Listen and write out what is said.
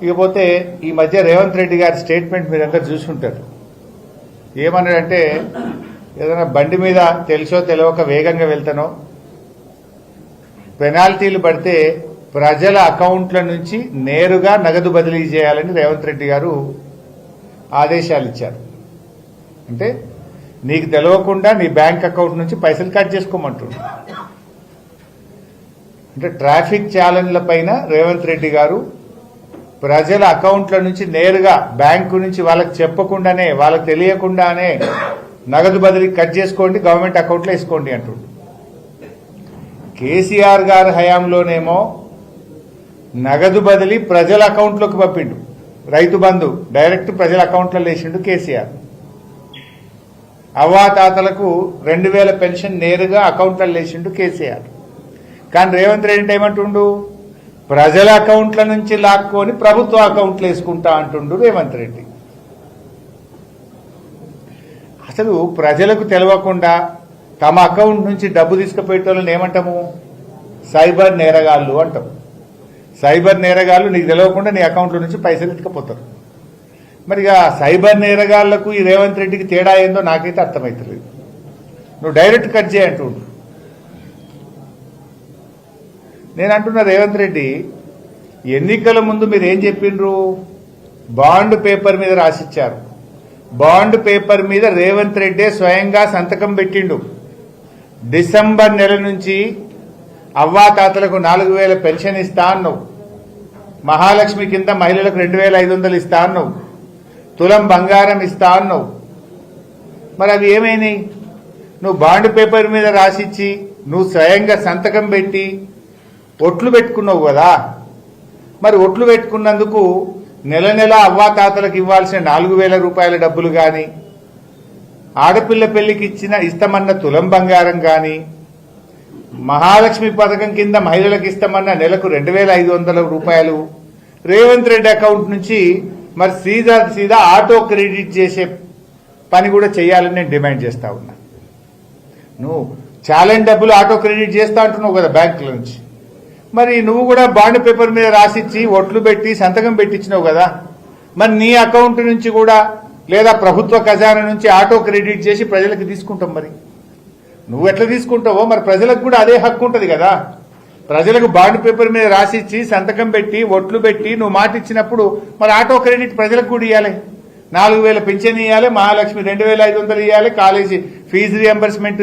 ఇకపోతే ఈ మధ్య రేవంత్ రెడ్డి గారి స్టేట్మెంట్ మీరందరూ చూసుంటారు. ఏమన్నాడంటే, ఏదైనా బండి మీద తెలిసో తెలియక వేగంగా వెళ్తానో పెనాల్టీలు పడితే ప్రజల అకౌంట్ల నుంచి నేరుగా నగదు బదిలీ చేయాలని రేవంత్ రెడ్డి గారు ఆదేశాలు ఇచ్చారు. అంటే నీకు తెలియకుండా నీ బ్యాంక్ అకౌంట్ నుంచి పైసలు కట్ చేసుకోమంటున్నారు. అంటే ట్రాఫిక్ ఛాలెంజ్ల పైన రేవంత్ రెడ్డి గారు ప్రజల అకౌంట్ల నుంచి నేరుగా బ్యాంకు నుంచి వాళ్ళకి చెప్పకుండానే, వాళ్ళకి తెలియకుండానే నగదు బదిలీ కట్ చేసుకోండి, గవర్నమెంట్ అకౌంట్లో వేసుకోండి అంటుండ్రు. కేసీఆర్ గారి హయాంలోనేమో నగదు బదిలీ ప్రజల అకౌంట్లోకి పంపిండు. రైతు బంధు డైరెక్ట్ ప్రజల అకౌంట్లో వేసిండు కేసీఆర్. అవ్వాతాతలకు 2000 పెన్షన్ నేరుగా అకౌంట్లో వేసిండు కేసీఆర్. కానీ రేవంత్ రెడ్డి ఏమంటుండు, ప్రజల అకౌంట్ల నుంచి లాక్కొని ప్రభుత్వ అకౌంట్లు వేసుకుంటా అంటుండు రేవంత్ రెడ్డి. అసలు ప్రజలకు తెలియకుండా తమ అకౌంట్ నుంచి డబ్బు తీసుకుపోయేటోళ్ళని ఏమంటాము? సైబర్ నేరగాళ్ళు అంటాం. సైబర్ నేరగాళ్ళు నీకు తెలియకుండా నీ అకౌంట్ల నుంచి పైసలు ఎత్తుకపోతారు. మరి సైబర్ నేరగాళ్లకు ఈ రేవంత్ రెడ్డికి తేడా ఏందో నాకైతే అర్థమవుతలేదు. నువ్వు డైరెక్ట్ కట్ చేయంటుండు. నేను అంటున్నా, రేవంత్ రెడ్డి ఎన్నికల ముందు మీరు ఏం చెప్పిండ్రు? బాండ్ పేపర్ మీద రాసిచ్చారు. బాండ్ పేపర్ మీద రేవంత్ రెడ్డి స్వయంగా సంతకం పెట్టిండు. డిసెంబర్ నెల నుంచి అవ్వాతాతలకు 4000 పెన్షన్ ఇస్తా అన్నావు. మహాలక్ష్మి కింద మహిళలకు 2500 ఇస్తా అన్నావు. తులం బంగారం ఇస్తా అన్నావు. మరి అవి ఏమైనాయి? నువ్వు బాండ్ పేపర్ మీద రాసిచ్చి నువ్వు స్వయంగా సంతకం పెట్టి ఒట్లు పెట్టుకున్నావు కదా. మరి ఒట్లు పెట్టుకున్నందుకు నెల నెల అవ్వాతాతలకు ఇవ్వాల్సిన 4000 రూపాయల డబ్బులు కానీ, ఆడపిల్ల పెళ్లికి ఇస్తామన్న తులం బంగారం కానీ, మహాలక్ష్మి పథకం కింద మహిళలకు ఇస్తామన్న నెలకు 2500 రూపాయలు రేవంత్ రెడ్డి అకౌంట్ నుంచి మరి సీదా ఆటో క్రెడిట్ చేసే పని కూడా చేయాలని నేను డిమాండ్ చేస్తా ఉన్నా. నువ్వు ఛాలెంజ్ డబ్బులు ఆటో క్రెడిట్ చేస్తా అంటున్నావు కదా బ్యాంకుల నుంచి. మరి నువ్వు కూడా బాండ్ పేపర్ మీద రాసిచ్చి ఒట్లు పెట్టి సంతకం పెట్టించినావు కదా. మరి నీ అకౌంట్ నుంచి కూడా లేదా ప్రభుత్వ ఖజానా నుంచి ఆటో క్రెడిట్ చేసి ప్రజలకు తీసుకుంటాం. మరి నువ్వు ఎట్లా తీసుకుంటావో మరి ప్రజలకు కూడా అదే హక్కు ఉంటుంది కదా. ప్రజలకు బాండ్ పేపర్ మీద రాసిచ్చి సంతకం పెట్టి ఒట్లు పెట్టి నువ్వు మాట ఇచ్చినప్పుడు మరి ఆటో క్రెడిట్ ప్రజలకు కూడా ఇవ్వాలి. 4000 పింఛన్ ఇవ్వాలి, మహాలక్ష్మి 2500 ఇవ్వాలి, కాలేజీ ఫీజు రియంబర్స్మెంట్